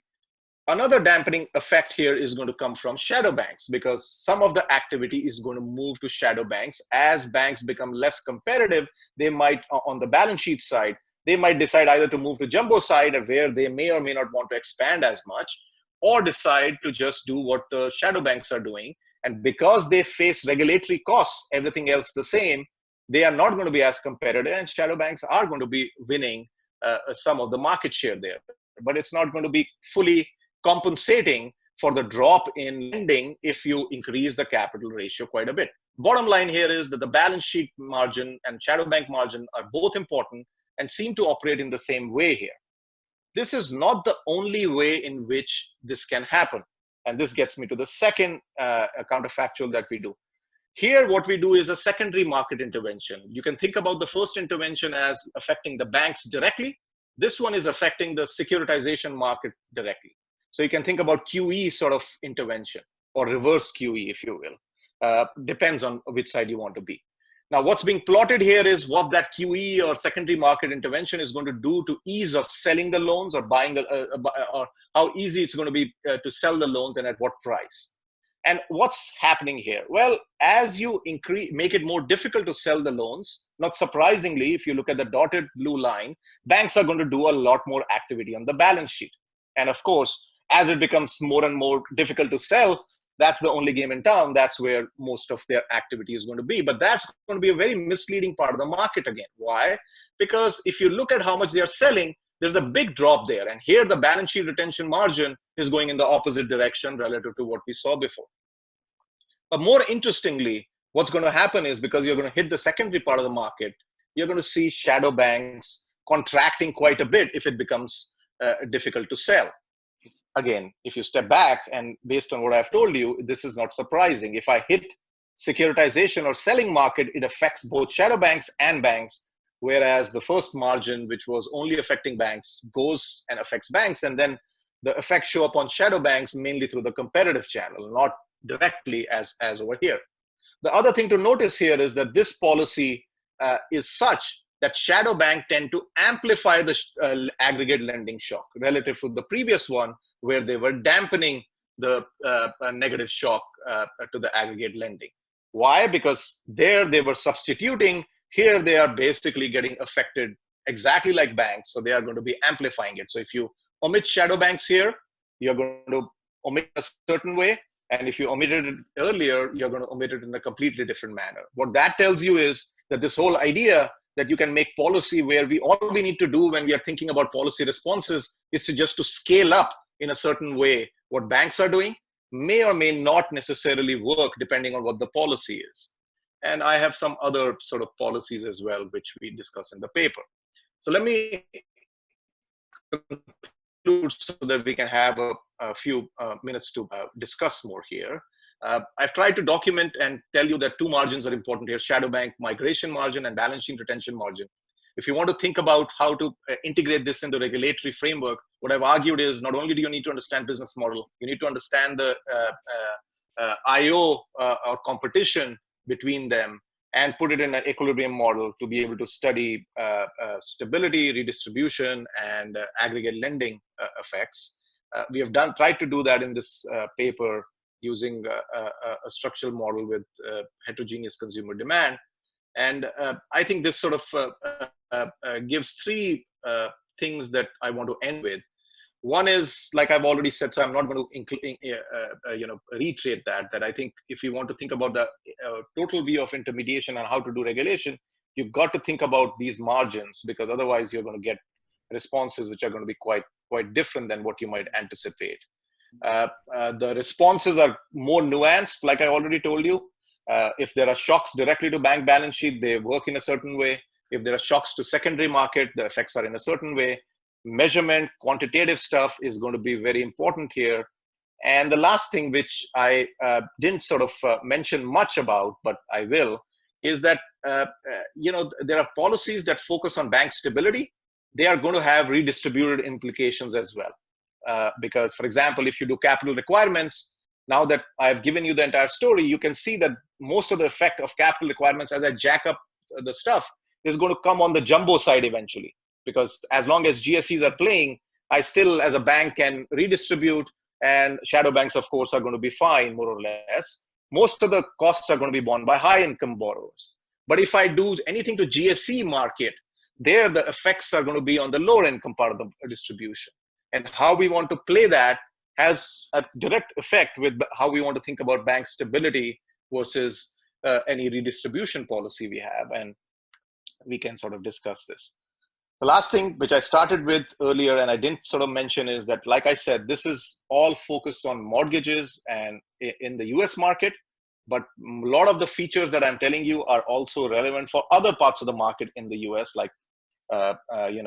Another dampening effect here is going to come from shadow banks, because some of the activity is going to move to shadow banks. As banks become less competitive, they might, on the balance sheet side, they might decide either to move to jumbo side, where they may or may not want to expand as much, or decide to just do what the shadow banks are doing. And because they face regulatory costs, everything else the same, they are not going to be as competitive, and shadow banks are going to be winning some of the market share there. but it's not going to be fully compensating for the drop in lending if you increase the capital ratio quite a bit. Bottom line here is that the balance sheet margin and shadow bank margin are both important and seem to operate in the same way here. This is not the only way in which this can happen. And this gets me to the second counterfactual that we do. Here, what we do is a secondary market intervention. You can think about the first intervention as affecting the banks directly. This one is affecting the securitization market directly. So you can think about QE sort of intervention or reverse QE, if you will. Depends on which side you want to be. Now, what's being plotted here is what that QE or secondary market intervention is going to do to ease of selling the loans or buying or how easy it's going to be to sell the loans and at what price. And what's happening here? Well, as you make it more difficult to sell the loans, not surprisingly, if you look at the dotted blue line, banks are going to do a lot more activity on the balance sheet. And of course, as it becomes more and more difficult to sell, that's the only game in town. That's where most of their activity is going to be. But that's going to be a very misleading part of the market again. Why? Because if you look at how much they are selling, there's a big drop there. And here the balance sheet retention margin is going in the opposite direction relative to what we saw before. But more interestingly, what's going to happen is because you're going to hit the secondary part of the market, you're going to see shadow banks contracting quite a bit if it becomes difficult to sell. Again, if you step back and based on what I've told you, this is not surprising. If I hit securitization or selling market, it affects both shadow banks and banks, whereas the first margin, which was only affecting banks, goes and affects banks, and then the effects show up on shadow banks mainly through the competitive channel, not directly as over here. The other thing to notice here is that this policy is such that shadow bank tend to amplify the aggregate lending shock relative to the previous one, where they were dampening the negative shock to the aggregate lending. Why? Because there they were substituting. Here they are basically getting affected exactly like banks, so they are going to be amplifying it. So if you omit shadow banks here, you're going to omit a certain way. And if you omitted it earlier, you're going to omit it in a completely different manner. What that tells you is that this whole idea that you can make policy where all we need to do when we are thinking about policy responses is to scale up in a certain way what banks are doing may or may not necessarily work depending on what the policy is. And I have some other sort of policies as well, which we discuss in the paper. So let me conclude so that we can have a few minutes to discuss more here. I've tried to document and tell you that two margins are important here: shadow bank migration margin and balance sheet retention margin. If you want to think about how to integrate this in the regulatory framework, what I've argued is not only do you need to understand business model, you need to understand the IO or competition between them and put it in an equilibrium model to be able to study stability, redistribution, and aggregate lending effects. We have tried to do that in this paper using a structural model with heterogeneous consumer demand. And I think this sort of gives three things that I want to end with. One is, like I've already said, so I'm not going to reiterate that I think if you want to think about the total view of intermediation and how to do regulation, you've got to think about these margins, because otherwise you're going to get responses which are going to be quite different than what you might anticipate. The responses are more nuanced, like I already told you. If there are shocks directly to bank balance sheet, they work in a certain way. If there are shocks to secondary market, the effects are in a certain way. Measurement, quantitative stuff is going to be very important here. And the last thing, which I didn't sort of mention much about, but I will, is that there are policies that focus on bank stability. They are going to have redistributed implications as well. Because, for example, if you do capital requirements, now that I've given you the entire story, you can see that most of the effect of capital requirements as I jack up the stuff is going to come on the jumbo side eventually. Because as long as GSEs are playing, I still, as a bank, can redistribute, and shadow banks, of course, are going to be fine, more or less. Most of the costs are going to be borne by high-income borrowers. But if I do anything to GSE market, there the effects are going to be on the lower-income part of the distribution. And how we want to play that has a direct effect with how we want to think about bank stability versus any redistribution policy we have. And we can sort of discuss this. The last thing which I started with earlier and I didn't sort of mention is that, like I said, this is all focused on mortgages and in the US market, but a lot of the features that I'm telling you are also relevant for other parts of the market in the US, like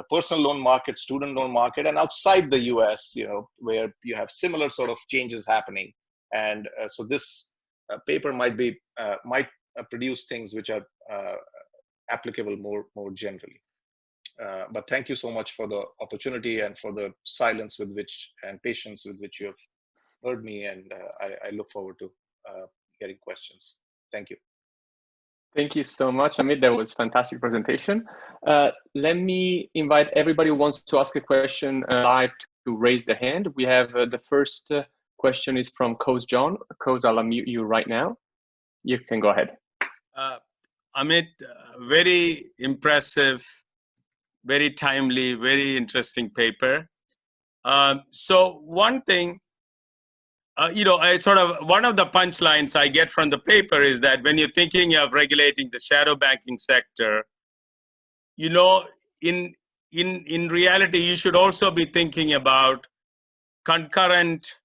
personal loan market, student loan market, and outside the US, where you have similar sort of changes happening. And so this paper might produce things which are applicable more generally. But thank you so much for the opportunity and for the silence with which and patience with which you have heard me. And I look forward to getting questions. Thank you. Thank you so much, Amit. That was a fantastic presentation. Let me invite everybody who wants to ask a question live to raise the hand. We have the first question is from Coach John. Coach, I'll unmute you right now. You can go ahead. Amit, very impressive, very timely, very interesting paper. So one thing, one of the punchlines I get from the paper is that when you're thinking of regulating the shadow banking sector, in reality, you should also be thinking about concurrent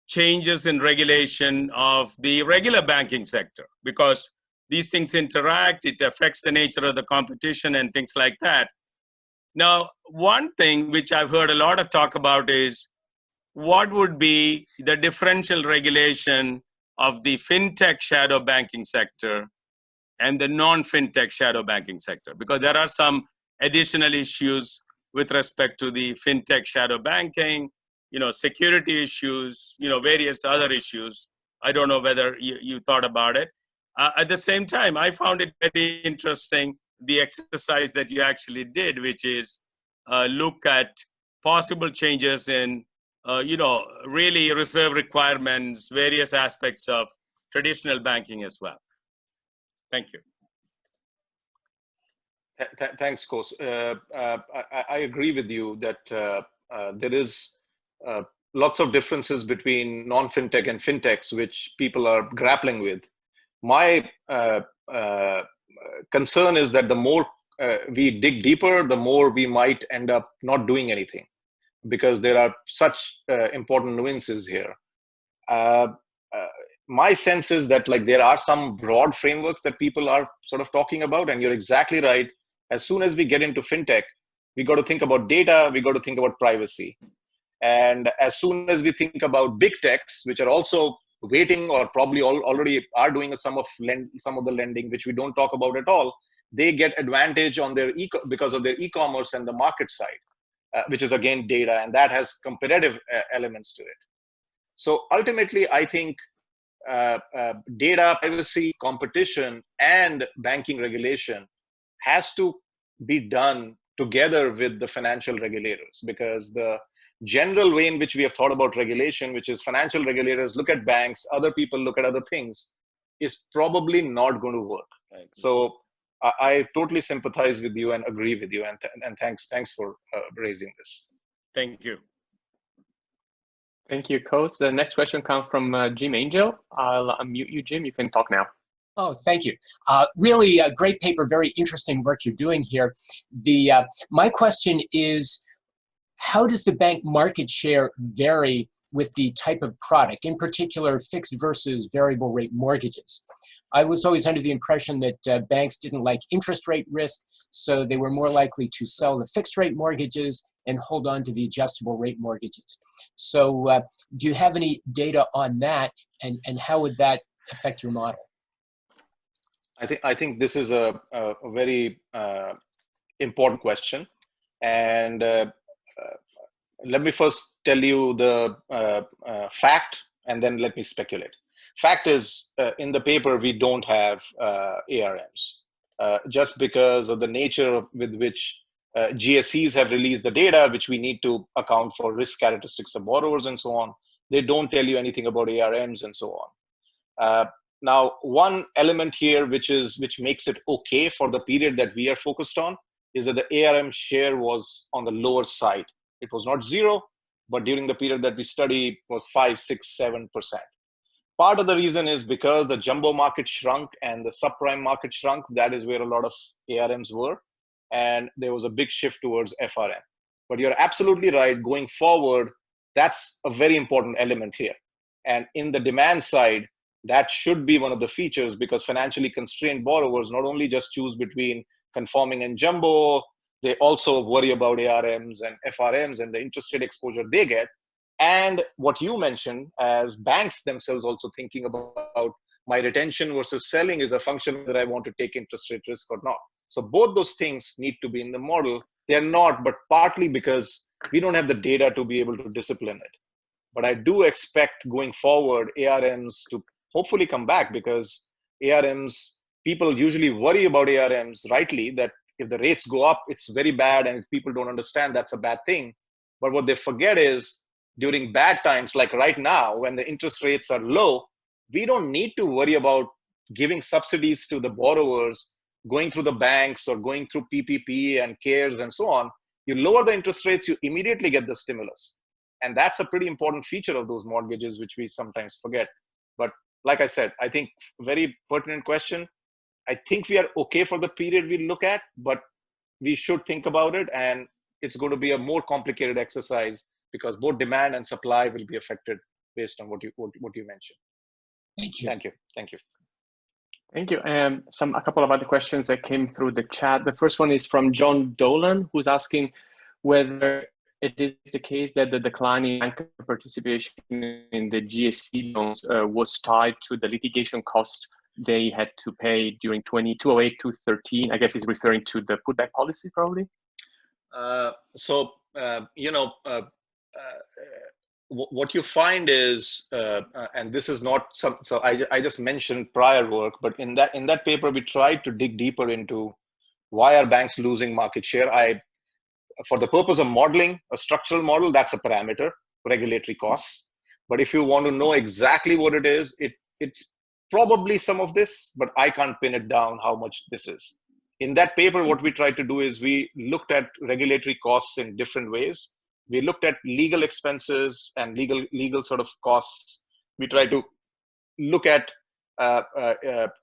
changes in regulation of the regular banking sector, because these things interact, it affects the nature of the competition and things like that. Now, one thing which I've heard a lot of talk about is what would be the differential regulation of the fintech shadow banking sector and the non-fintech shadow banking sector, because there are some additional issues with respect to the fintech shadow banking, security issues, various other issues. I don't know whether you thought about it. At the same time, I found it very interesting, the exercise that you actually did, which is look at possible changes in, really reserve requirements, various aspects of traditional banking as well. Thank you. Thanks, Coach. I agree with you that there is lots of differences between non-fintech and fintechs, which people are grappling with. My concern is that the more we dig deeper, the more we might end up not doing anything, because there are such important nuances here. My sense is that there are some broad frameworks that people are sort of talking about, and you're exactly right. As soon as we get into fintech, we got to think about data, we got to think about privacy. And as soon as we think about big techs, which are also waiting or probably already are doing some of the lending, which we don't talk about at all, they get advantage on their because of their e-commerce and the market side, which is again data, and that has competitive elements to it. So ultimately, I think data, privacy, competition, and banking regulation has to be done together with the financial regulators, because the general way in which we have thought about regulation, which is financial regulators look at banks, other people look at other things, is probably not going to work. So I totally sympathize with you and agree with you, and thanks for raising this. Thank you. Thank you, Coach. The next question comes from Jim Angel. I'll unmute you, Jim. You can talk now. Oh, thank you. Really a great paper, very interesting work you're doing here. My question is, how does the bank market share vary with the type of product, in particular fixed versus variable rate mortgages? I was always under the impression that banks didn't like interest rate risk, so they were more likely to sell the fixed rate mortgages and hold on to the adjustable rate mortgages. So do you have any data on that, and how would that affect your model? I think this is a very important question, and let me first tell you the fact, and then let me speculate. Fact is, in the paper, we don't have ARMs, just because of the nature with which GSEs have released the data, which we need to account for risk characteristics of borrowers and so on. They don't tell you anything about ARMs and so on. Now, one element here, which makes it okay for the period that we are focused on, is that the ARM share was on the lower side. It was not zero, but during the period that we study was 5, 6, 7%. Part of the reason is because the jumbo market shrunk and the subprime market shrunk. That is where a lot of ARMs were. and there was a big shift towards FRM. But you're absolutely right. Going forward, that's a very important element here. And in the demand side, that should be one of the features, because financially constrained borrowers not only just choose between conforming and jumbo, they also worry about ARMs and FRMs and the interest rate exposure they get. And what you mentioned, as banks themselves also thinking about my retention versus selling is a function that I want to take interest rate risk or not. So both those things need to be in the model. They're not, but partly because we don't have the data to be able to discipline it. But I do expect going forward ARMs to hopefully come back, because ARMs, people usually worry about ARMs rightly, that if the rates go up, it's very bad. And if people don't understand, that's a bad thing. But what they forget is during bad times, like right now, when the interest rates are low, we don't need to worry about giving subsidies to the borrowers, going through the banks or going through PPP and CARES and so on. You lower the interest rates, you immediately get the stimulus. And that's a pretty important feature of those mortgages, which we sometimes forget. But like I said, I think very pertinent question. I think we are okay for the period we look at, but we should think about it. And it's going to be a more complicated exercise, because both demand and supply will be affected based on what you mentioned. Thank you. Thank you. Thank you. Thank you. A couple of other questions that came through the chat. The first one is from John Dolan, who's asking whether it is the case that the decline in bank participation in the GSE loans was tied to the litigation costs they had to pay during 2008 to 13. I guess he's referring to the putback policy, probably. What you find is, and this is not some. So I just mentioned prior work, but in that paper we tried to dig deeper into why are banks losing market share. For the purpose of modeling a structural model, that's a parameter, regulatory costs. But if you want to know exactly what it is, it's probably some of this, but I can't pin it down how much this is. In that paper, what we tried to do is we looked at regulatory costs in different ways. We looked at legal expenses and legal sort of costs. We tried to look at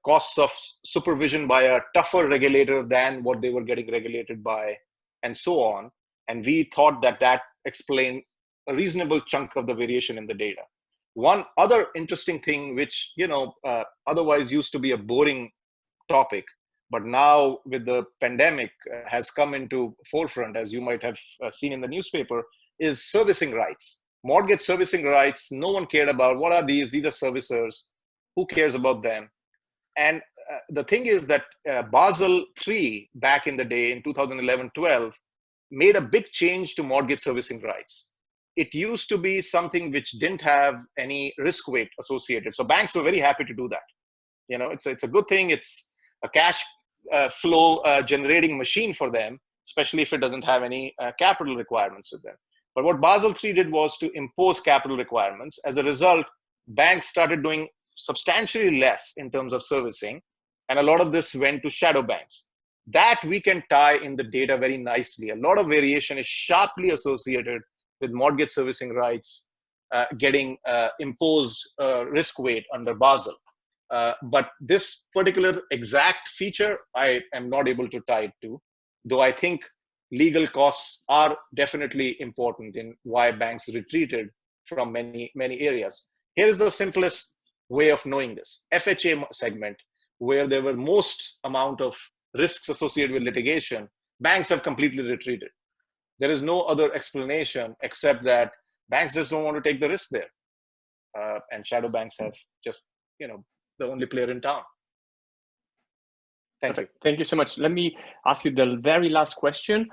costs of supervision by a tougher regulator than what they were getting regulated by, and so on. And we thought that explained a reasonable chunk of the variation in the data. One other interesting thing, which otherwise used to be a boring topic, but now with the pandemic has come into forefront, as you might have seen in the newspaper, is servicing rights. Mortgage servicing rights, no one cared about. What are these? These are servicers. Who cares about them? And the thing is that Basel III, back in the day in 2011-12, made a big change to mortgage servicing rights. It used to be something which didn't have any risk weight associated. So banks were very happy to do that. It's a good thing. It's a cash flow generating machine for them, especially if it doesn't have any capital requirements with them. But what Basel III did was to impose capital requirements. As a result, banks started doing substantially less in terms of servicing, and a lot of this went to shadow banks. That we can tie in the data very nicely. A lot of variation is sharply associated with mortgage servicing rights getting imposed risk weight under Basel. But this particular exact feature, I am not able to tie it to, though I think legal costs are definitely important in why banks retreated from many, many areas. Here is the simplest way of knowing this. FHA segment, where there were most amount of risks associated with litigation, banks have completely retreated. There is no other explanation except that banks just don't want to take the risk there. And shadow banks have just, the only player in town. Thank you. Thank you so much. Let me ask you the very last question,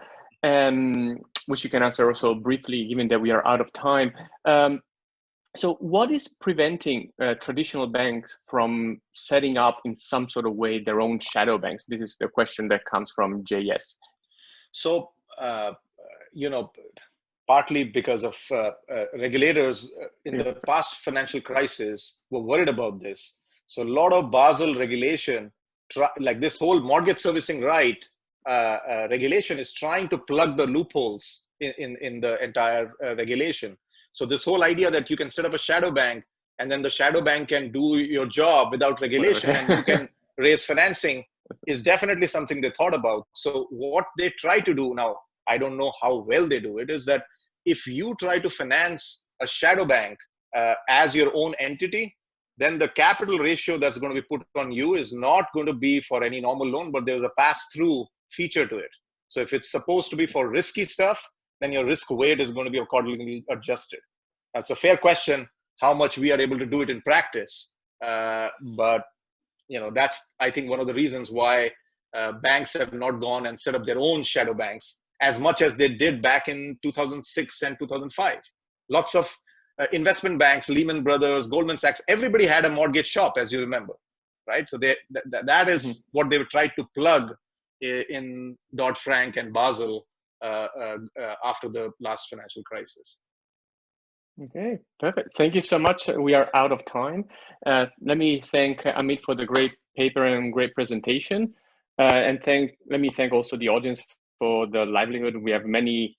which you can answer also briefly, given that we are out of time. So what is preventing traditional banks from setting up in some sort of way their own shadow banks? This is the question that comes from JS. So, partly because of regulators in the past financial crisis were worried about this. So a lot of Basel regulation, like this whole mortgage servicing right regulation, is trying to plug the loopholes in the entire regulation. So this whole idea that you can set up a shadow bank and then the shadow bank can do your job without regulation and you can raise financing, is definitely something they thought about. So what they try to do now, I don't know how well they do it, is that if you try to finance a shadow bank as your own entity, then the capital ratio that's going to be put on you is not going to be for any normal loan, but there's a pass-through feature to it. So if it's supposed to be for risky stuff, then your risk weight is going to be accordingly adjusted. That's a fair question, how much we are able to do it in practice. But that's, I think, one of the reasons why banks have not gone and set up their own shadow banks as much as they did back in 2006 and 2005. Lots of investment banks, Lehman Brothers, Goldman Sachs, everybody had a mortgage shop, as you remember, right? So that is what they tried to plug in Dodd-Frank and Basel after the last financial crisis. Okay, perfect. Thank you so much. We are out of time. Let me thank Amit for the great paper and great presentation. And let me thank also the audience for the livelihood. We have many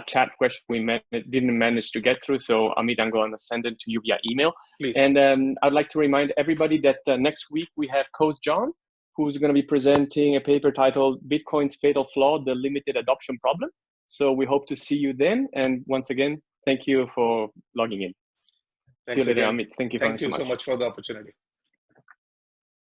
chat questions we didn't manage to get through. So Amit, I'm going to send it to you via email. Please. And I'd like to remind everybody that next week we have Coach John, who's going to be presenting a paper titled Bitcoin's Fatal Flaw, the Limited Adoption Problem. So we hope to see you then. And once again, thank you for logging in. Thanks See you later, again. Amit. Thank you Thank you so much. So much for the opportunity.